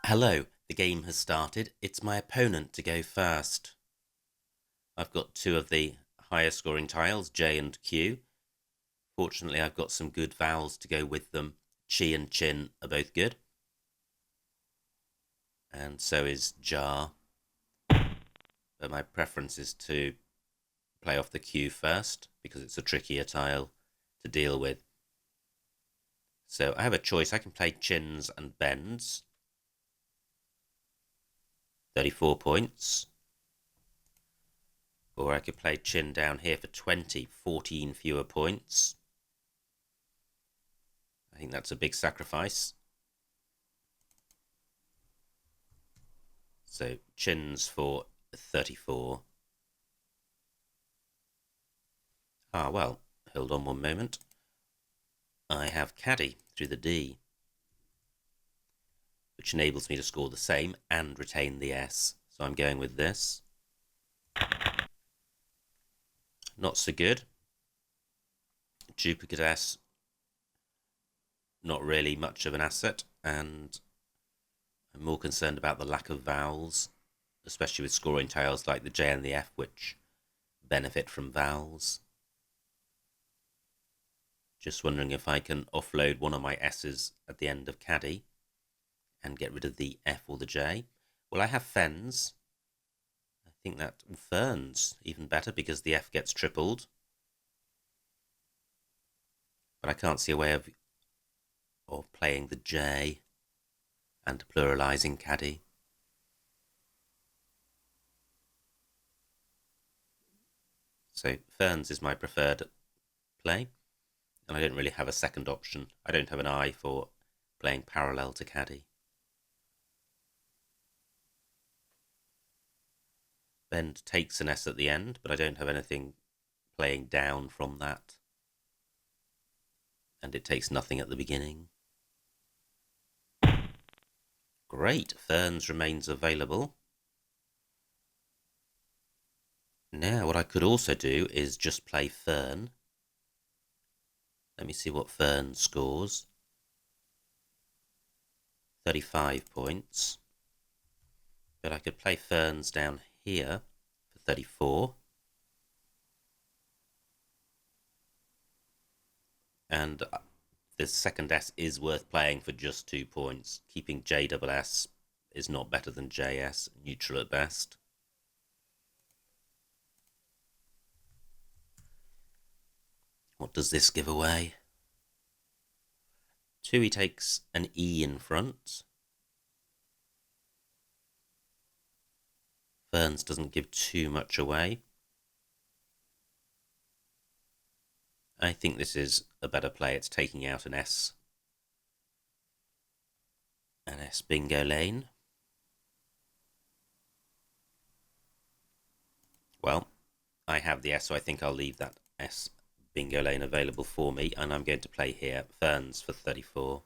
Hello, the game has started. It's my opponent to go first. I've got two of the higher scoring tiles, J and Q. Fortunately, I've got some good vowels to go with them. Chi and chin are both good. And so is jar. But my preference is to play off the Q first, because it's a trickier tile to deal with. So I have a choice. I can play chins and bends. 34 points. Or I could play chin down here for 20, 14 fewer points. I think that's a big sacrifice. So chins for 34. Ah, well, hold on one moment. I have caddy through the D, which enables me to score the same and retain the S. So I'm going with this. Not so good. Duplicate S, not really much of an asset, and I'm more concerned about the lack of vowels, especially with scoring tiles like the J and the F, which benefit from vowels. Just wondering if I can offload one of my S's at the end of caddy and get rid of the F or the J. Well, I have fens. I think that ferns even better because the F gets tripled. But I can't see a way of playing the J and pluralizing caddy. So ferns is my preferred play, and I don't really have a second option. I don't have an eye for playing parallel to caddy. Bend takes an S at the end, but I don't have anything playing down from that. And it takes nothing at the beginning. Great, ferns remains available. Now what I could also do is just play fern. Let me see what fern scores. 35 points. But I could play ferns down here for 34. And the second S is worth playing for just 2 points. Keeping JSS is not better than JS, neutral at best. What does this give away? 2, he takes an E in front. Ferns doesn't give too much away. I think this is a better play. It's taking out an S. An S bingo lane. Well, I have the S, so I think I'll leave that S bingo lane available for me, and I'm going to play here ferns for 34.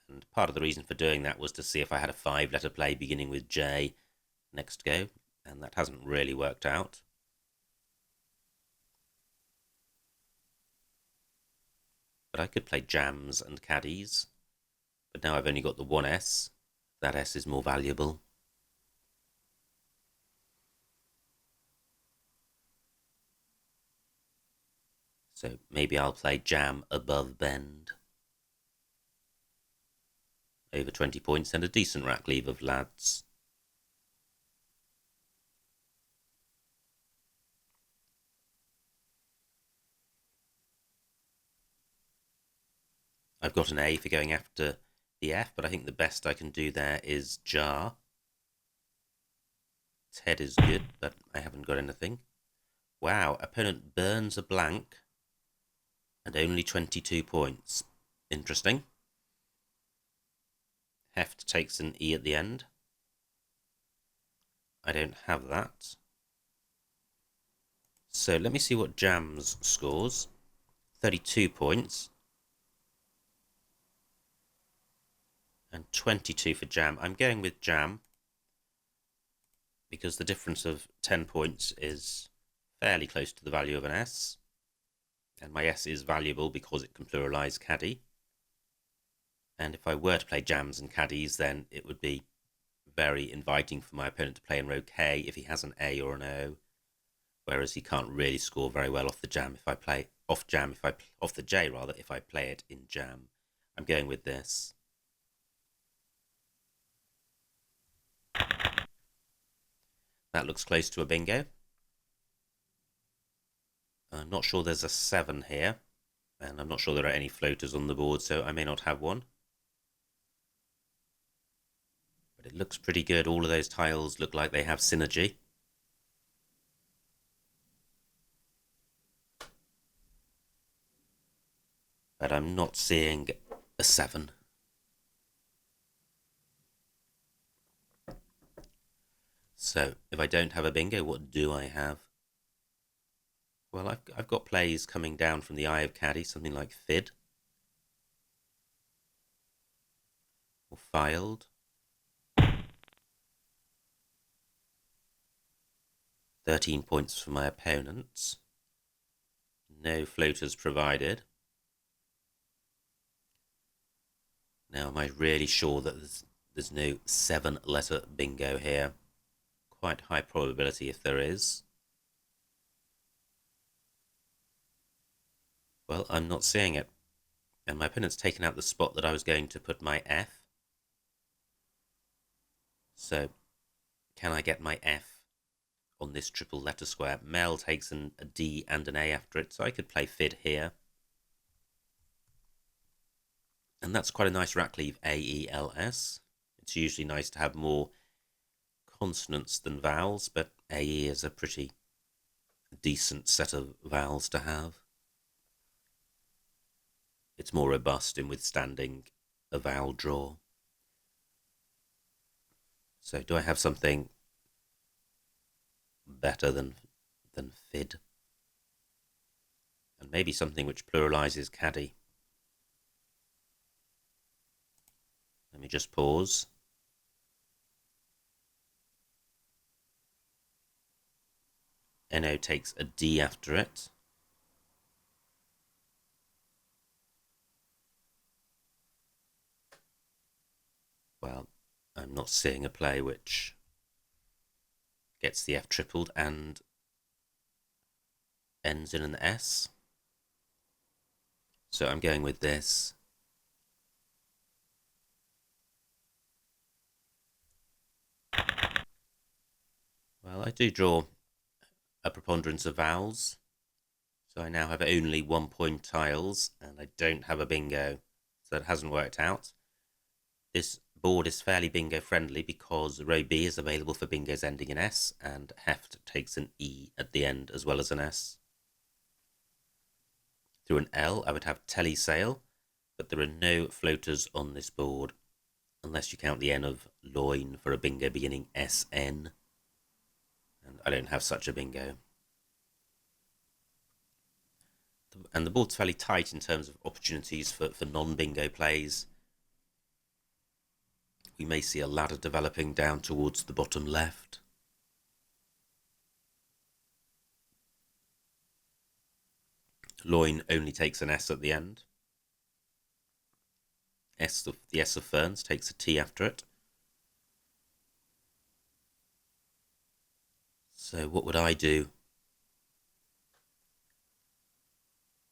And part of the reason for doing that was to see if I had a 5-letter play beginning with J next go, and that hasn't really worked out. But I could play jams and caddies, but now I've only got the one S. That S is more valuable. So maybe I'll play jam above bend. Over 20 points and a decent rack leave of lads. I've got an A for going after the F, but I think the best I can do there is jar. Ted is good, but I haven't got anything. Wow, opponent burns a blank and only 22 points. Interesting. Heft takes an E at the end. I don't have that. So let me see what jams scores. 32 points. And 22 for jam. I'm going with jam because the difference of 10 points is fairly close to the value of an S. And my S is valuable because it can pluralize caddy. And if I were to play jams and caddies, then it would be very inviting for my opponent to play in row K if he has an A or an O, whereas he can't really score very well off the jam if I play off the J rather if I play it in jam. I'm going with this. That looks close to a bingo. I'm not sure there's a 7 here, and I'm not sure there are any floaters on the board, so I may not have one. But it looks pretty good. All of those tiles look like they have synergy. But I'm not seeing a 7. So if I don't have a bingo, what do I have? Well, I've got plays coming down from the eye of caddy, something like fid or filed. 13 points for my opponents. No floaters provided. Now, am I really sure that there's no 7-letter bingo here? Quite high probability if there is. Well, I'm not seeing it. And my opponent's taken out the spot that I was going to put my F. So, can I get my F on this triple letter square? Mel takes a D and an A after it, so I could play fid here. And that's quite a nice rack leave, A-E-L-S. It's usually nice to have more consonants than vowels, but A-E is a pretty decent set of vowels to have. It's more robust in withstanding a vowel draw. So do I have something better than fid? And maybe something which pluralizes caddy. Let me just pause. NO takes a D after it. Well, I'm not seeing a play which gets the F tripled and ends in an S. So I'm going with this. Well, I do draw a preponderance of vowels. So I now have only 1-point tiles, and I don't have a bingo. So it hasn't worked out. This board is fairly bingo friendly because row B is available for bingos ending in S, and heft takes an E at the end as well as an S. Through an L, I would have telesale, but there are no floaters on this board, unless you count the N of loin for a bingo beginning SN. And I don't have such a bingo. And the board's fairly tight in terms of opportunities for non-bingo plays. We may see a ladder developing down towards the bottom left. Loin only takes an S at the end. The S of ferns takes a T after it. So what would I do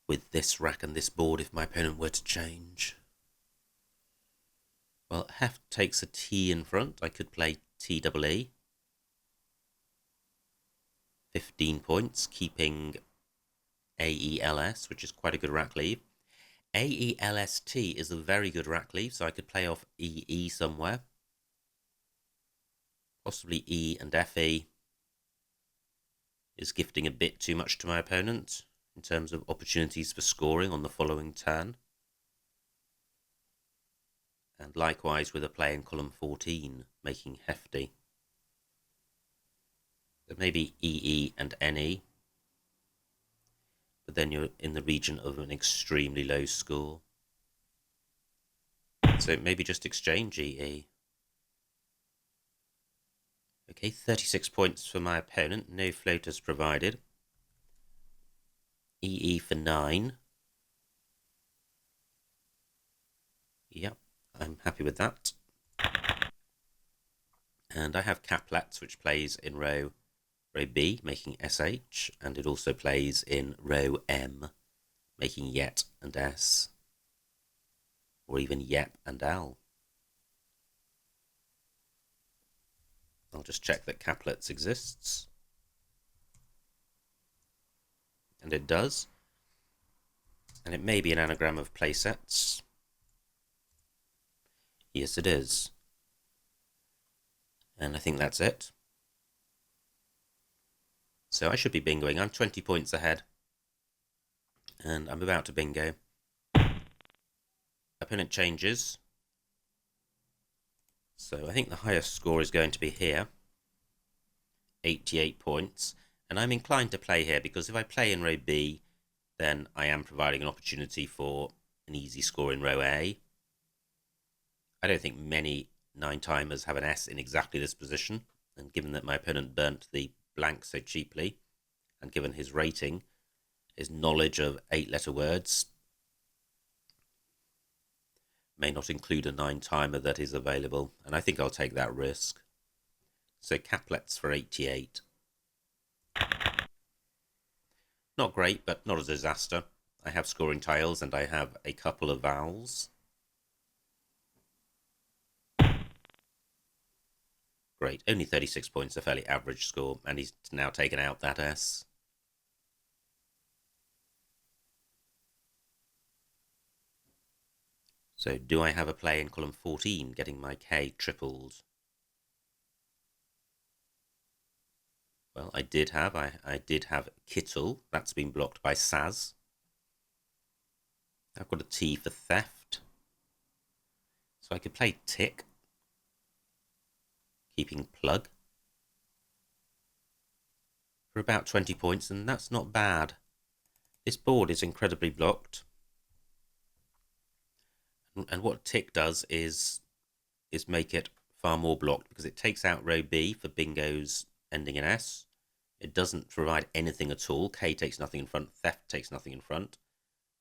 with this rack and this board if my opponent were to change? Well, heft takes a T in front. I could play TEE. 15 points, keeping AELS, which is quite a good rack leave. AELST is a very good rack leave, so I could play off EE somewhere. Possibly E and FE is gifting a bit too much to my opponent in terms of opportunities for scoring on the following turn. And likewise with a play in column 14, making hefty. So maybe EE and NE, but then you're in the region of an extremely low score. So maybe just exchange EE. Okay, 36 points for my opponent, no floaters provided. EE for 9. Yep, I'm happy with that. And I have caplets, which plays in row B, making SH, and it also plays in row M, making yet and S, or even yep and L. I'll just check that caplets exists. And it does. And it may be an anagram of playsets. Yes, it is. And I think that's it. So I should be bingoing. I'm 20 points ahead. And I'm about to bingo. Opponent changes. So I think the highest score is going to be here. 88 points. And I'm inclined to play here because if I play in row B, then I am providing an opportunity for an easy score in row A. I don't think many 9-timers have an S in exactly this position, and given that my opponent burnt the blank so cheaply, and given his rating, his knowledge of 8-letter words may not include a 9-timer that is available, and I think I'll take that risk. So caplets for 88. Not great, but not a disaster. I have scoring tiles and I have a couple of vowels. Great, only 36 points, a fairly average score, and he's now taken out that S. So do I have a play in column 14, getting my K tripled? Well, I did have Kittle. That's been blocked by Saz. I've got a T for theft. So I could play tick, keeping plug, for about 20 points, and that's not bad. This board is incredibly blocked. And what tick does is make it far more blocked because it takes out row B for bingos ending in S. It doesn't provide anything at all. K takes nothing in front. Theft takes nothing in front.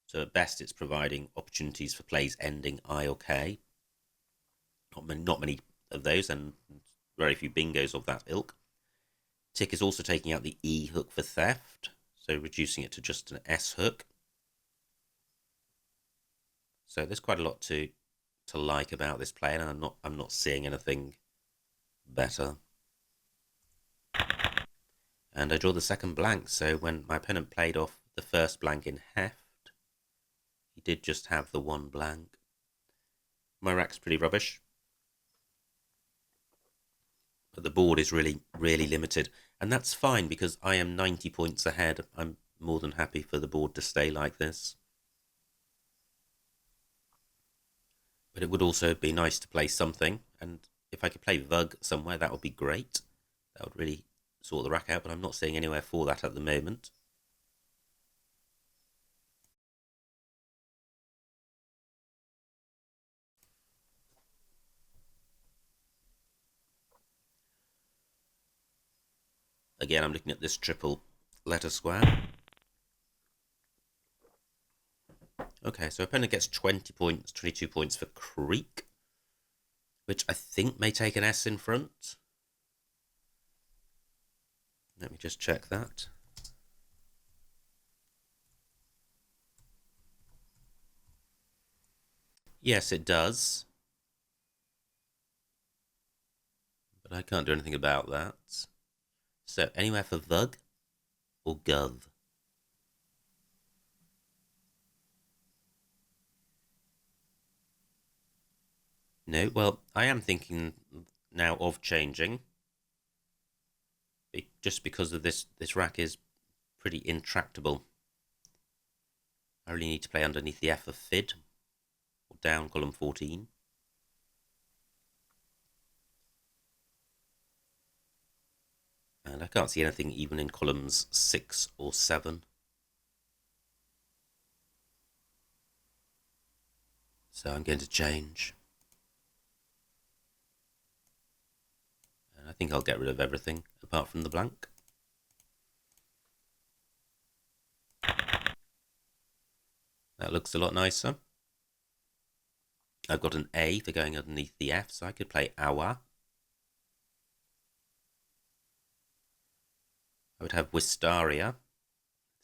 So at best, it's providing opportunities for plays ending I or K. Not many of those, and very few bingos of that ilk. Tick is also taking out the E hook for theft, so reducing it to just an S hook. So there's quite a lot to like about this play, and I'm not seeing anything better. And I draw the second blank, so when my opponent played off the first blank in heft, he did just have the one blank. My rack's pretty rubbish, but the board is really, really limited, and that's fine because I am 90 points ahead. I'm more than happy for the board to stay like this. But it would also be nice to play something, and if I could play Vug somewhere, that would be great. That would really sort the rack out, but I'm not seeing anywhere for that at the moment. Again, I'm looking at this triple letter square. Okay, so opponent gets 20 points, 22 points for Creek, which I think may take an S in front. Let me just check that. Yes, it does. But I can't do anything about that. So anywhere for Vug or Gov? No, well, I am thinking now of changing. Just because of this rack is pretty intractable. I really need to play underneath the F of Fid, or down column 14. And I can't see anything even in columns 6 or 7. So I'm going to change. And I think I'll get rid of everything apart from the blank. That looks a lot nicer. I've got an A for going underneath the F, so I could play Awa. I would have Wistaria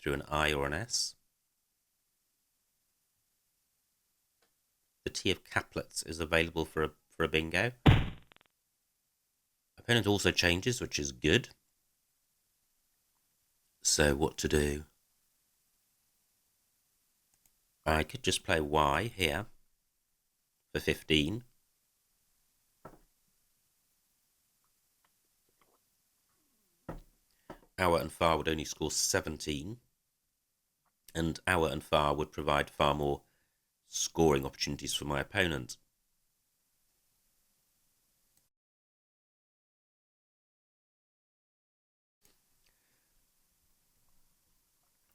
through an I or an S. The T of Caplets is available for a bingo. Opponent also changes, which is good. So what to do? I could just play Y here for 15. Hour and Far would only score 17. And Hour and Far would provide far more scoring opportunities for my opponent.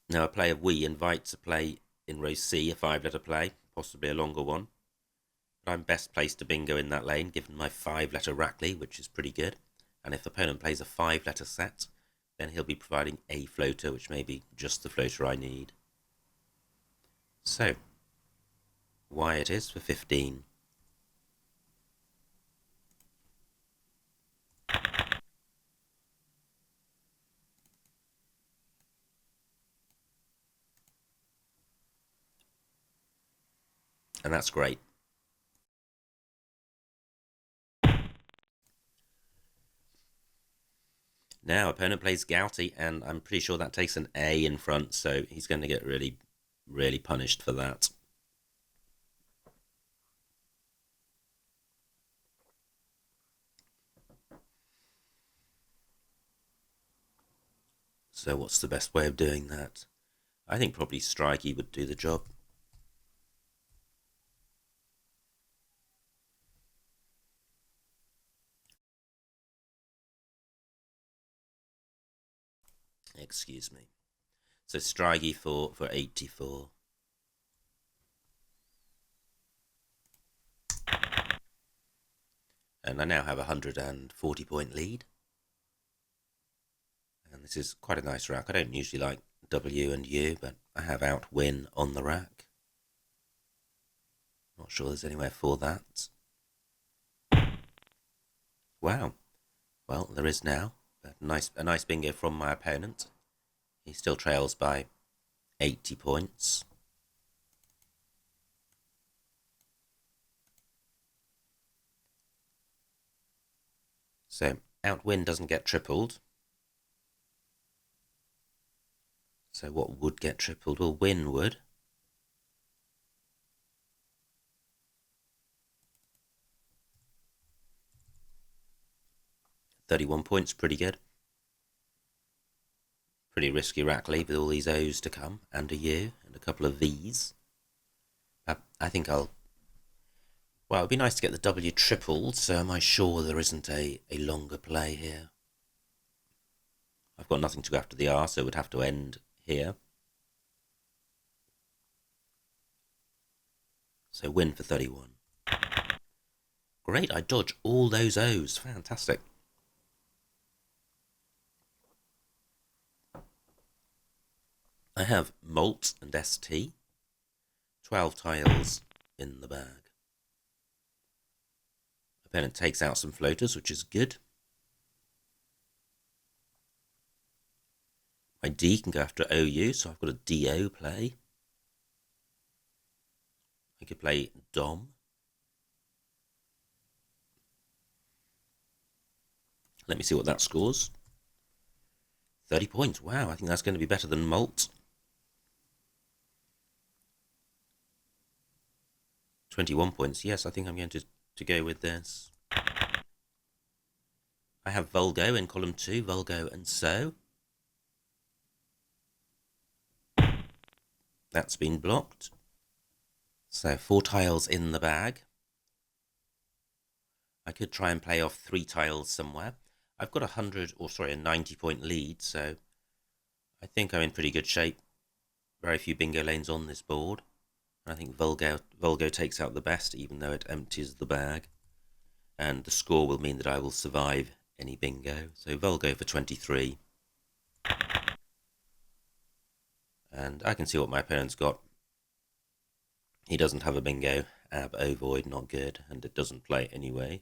Now a play of We invites a play in row C, a 5-letter play, possibly a longer one. But I'm best placed to bingo in that lane, given my 5-letter Rackley, which is pretty good. And if the opponent plays a 5-letter set, then he'll be providing a floater, which may be just the floater I need. So, Y it is for 15. And that's great. Now, opponent plays Gouty, and I'm pretty sure that takes an A in front, so he's going to get really, really punished for that. So what's the best way of doing that? I think probably Strikey would do the job. Excuse me. So Strikey for 84. And I now have a 140-point lead. And this is quite a nice rack. I don't usually like W and U, but I have Outwin on the rack. Not sure there's anywhere for that. Wow. Well, there is now. A nice bingo from my opponent. He still trails by 80 points. So Outwin doesn't get tripled. So what would get tripled? Well, Win would. £31 points, pretty good. Pretty risky Rackley with all these O's to come, and a U, and a couple of V's. I think I'll... Well, it'd be nice to get the W tripled, so am I sure there isn't a longer play here? I've got nothing to go after the R, so it would have to end here. So Win for 31. Great, I dodge all those O's. Fantastic. I have Malt and ST. 12 tiles in the bag. Opponent takes out some floaters, which is good. My D can go after OU, so I've got a DO play. I could play Dom. Let me see what that scores. 30 points. Wow, I think that's going to be better than Malt. 21 points. Yes, I think I'm going to go with this. I have Vulgo in column 2, Vulgo and So. That's been blocked. So 4 tiles in the bag. I could try and play off 3 tiles somewhere. I've got a 90-point lead, so I think I'm in pretty good shape. Very few bingo lanes on this board. I think Vulgo takes out the best, even though it empties the bag. And the score will mean that I will survive any bingo. So Vulgo for 23. And I can see what my opponent's got. He doesn't have a bingo, ab ovoid, not good, and it doesn't play anyway.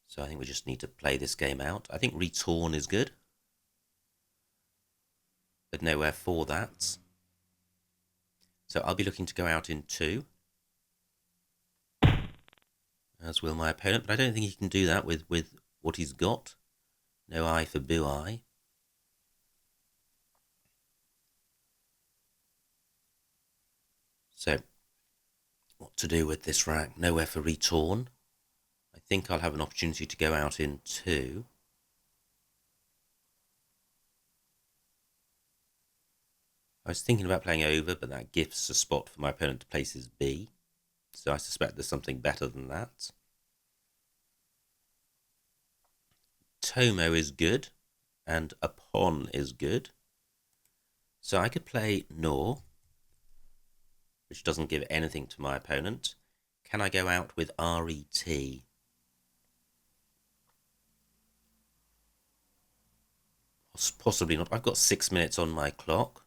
So I think we just need to play this game out. I think retorn is good, but nowhere for that. So I'll be looking to go out in 2, as will my opponent, but I don't think he can do that with what he's got. No eye for boo eye. So, what to do with this rack? Nowhere for retorn. I think I'll have an opportunity to go out in 2. I was thinking about playing over, but that gives a spot for my opponent to place his B. So I suspect there's something better than that. Tomo is good, and a pawn is good. So I could play Nor, which doesn't give anything to my opponent. Can I go out with RET? Possibly not. I've got 6 minutes on my clock.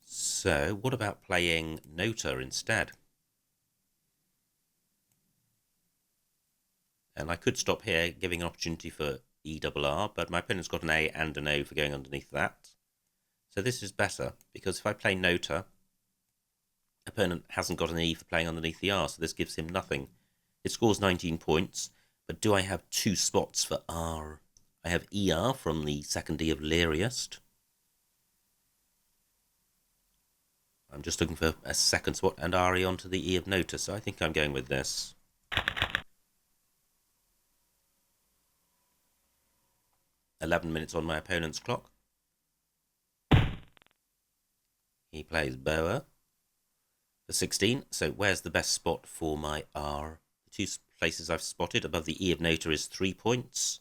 So what about playing Nota instead? And I could stop here, giving an opportunity for ERR, but my opponent's got an A and an O for going underneath that. So this is better, because if I play Nota, opponent hasn't got an E for playing underneath the R, so this gives him nothing. It scores 19 points, but do I have 2 spots for R? I have ER from the second E of Lyriest. I'm just looking for a second spot, and RE onto the E of Nota, so I think I'm going with this. .11 on my opponent's clock. He plays Boa for 16, so where's the best spot for my R? The 2 places I've spotted above the E of Nota is 3 points,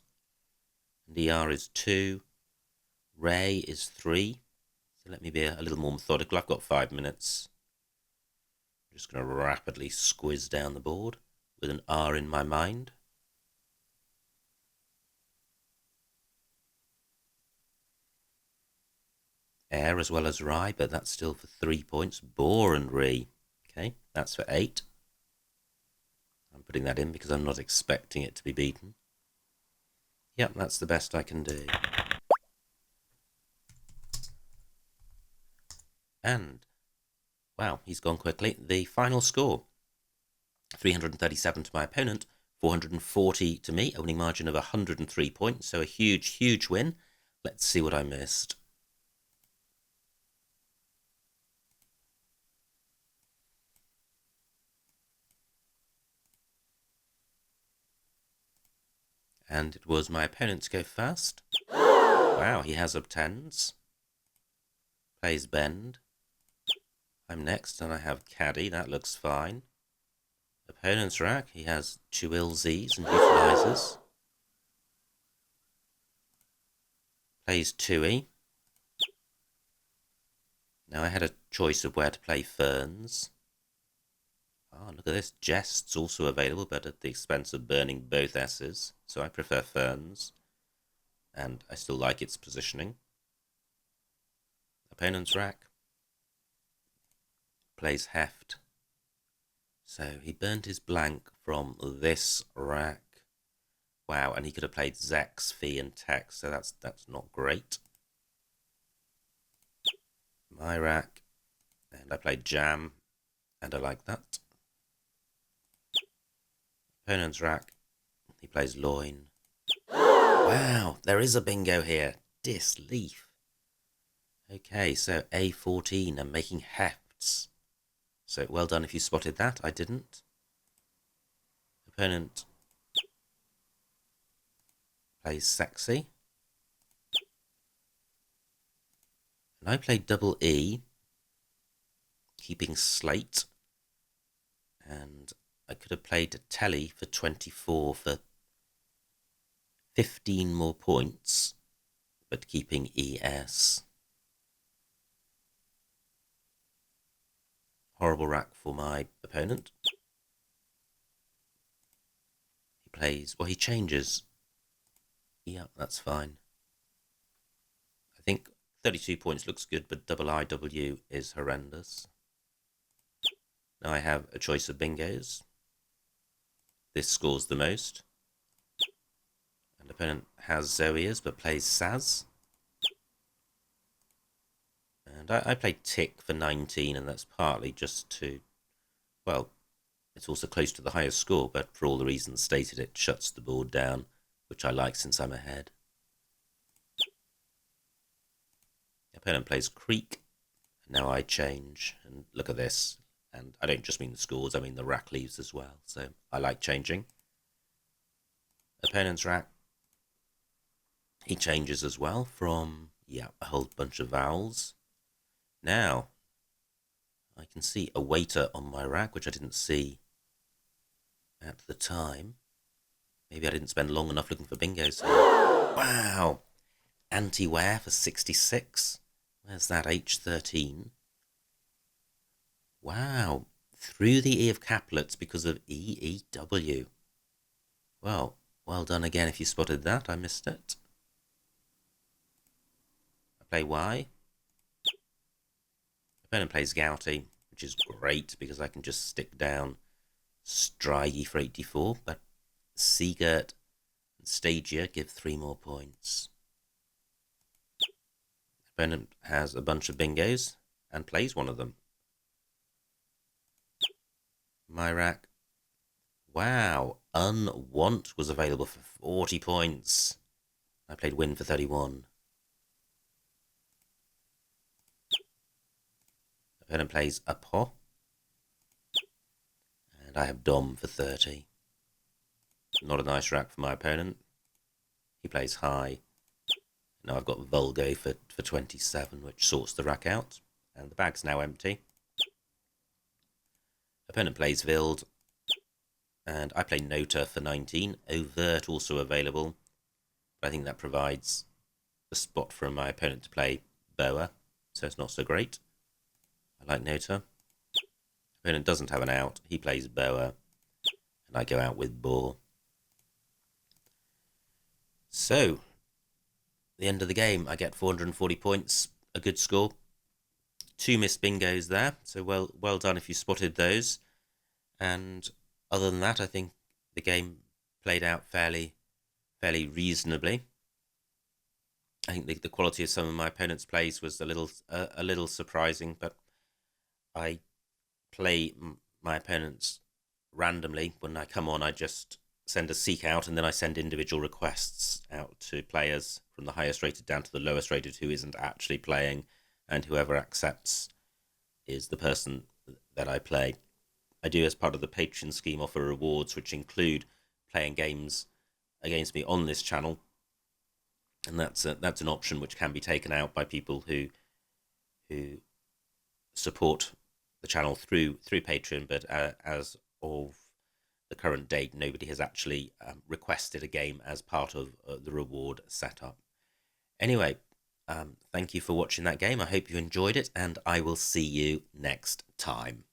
and ER is 2, Ray is 3. So let me be a little more methodical. I've got 5 minutes. I'm just going to rapidly squiz down the board with an R in my mind. Air as well as Rye, but that's still for 3 points. Boar and Ree. Okay, that's for 8. I'm putting that in because I'm not expecting it to be beaten. Yep, that's the best I can do. And, wow, he's gone quickly. The final score, 337 to my opponent, 440 to me, a winning margin of 103 points, so a huge, huge win. Let's see what I missed. And it was my opponent to go first. Wow, he has obtens. Plays bend. I'm next, and I have caddy. That looks fine. Opponent's rack. He has Chewil Z's and utilizes. Plays Tui. Now I had a choice of where to play ferns. Oh, look at this. Jest's also available, but at the expense of burning both S's. So I prefer ferns. And I still like its positioning. Opponent's rack. Plays heft. So he burnt his blank from this rack. Wow, and he could have played Zex, Fee, and Tex, so that's not great. My rack. And I played Jam, and I like that. Opponent's rack. He plays Loin. Wow, there is a bingo here. Disleaf. Okay, so A14, I'm making hefts. So well done if you spotted that. I didn't. Opponent plays Sexy. And I played double E, keeping Slate. And I could have played Telly for 24 for 15 more points, but keeping ES. Horrible rack for my opponent. He plays, well, he changes. Yeah, that's fine. I think 32 points looks good, but IW is horrendous. Now I have a choice of bingos. This scores the most. And opponent has Zoeas, but plays Saz. And I played Tick for 19, and that's partly just to, well, it's also close to the highest score, but for all the reasons stated, it shuts the board down, which I like since I'm ahead. Opponent plays Creek. Now I change, and look at this. And I don't just mean the scores, I mean the rack leaves as well. So I like changing. Opponent's rack. He changes as well from, a whole bunch of vowels. Now, I can see a waiter on my rack, which I didn't see at the time. Maybe I didn't spend long enough looking for bingos. Wow! Anti-wear for 66. Where's that? H13. Wow. Through the E of caplets because of EEW. Well done again if you spotted that. I missed it. I play Y. Opponent plays Gouty, which is great because I can just stick down Strigey for 84, but Seagert and Stagia give 3 more points. Opponent has a bunch of bingos and plays one of them. My rack. Wow, Unwant was available for 40 points. I played Win for 31. Opponent plays Apo. And I have Dom for 30. Not a nice rack for my opponent. He plays High. Now I've got Vulgo for 27, which sorts the rack out. And the bag's now empty. Opponent plays Vild. And I play Nota for 19. Overt also available. But I think that provides the spot for my opponent to play Boa. So it's not so great. I like Nota. Opponent doesn't have an out. He plays Boa. And I go out with Boar. So, the end of the game, I get 440 points. A good score. 2 missed bingos there. So well done if you spotted those. And other than that, I think the game played out fairly reasonably. I think the quality of some of my opponent's plays was a little surprising, but I play my opponents randomly. When I come on, I just send a seek out, and then I send individual requests out to players from the highest rated down to the lowest rated who isn't actually playing, and whoever accepts is the person that I play. I do, as part of the Patreon scheme, offer rewards which include playing games against me on this channel, and that's an option which can be taken out by people who support the channel through Patreon. But as of the current date, nobody has actually requested a game as part of the reward setup. Anyway, thank you for watching that game. I hope you enjoyed it, and I will see you next time.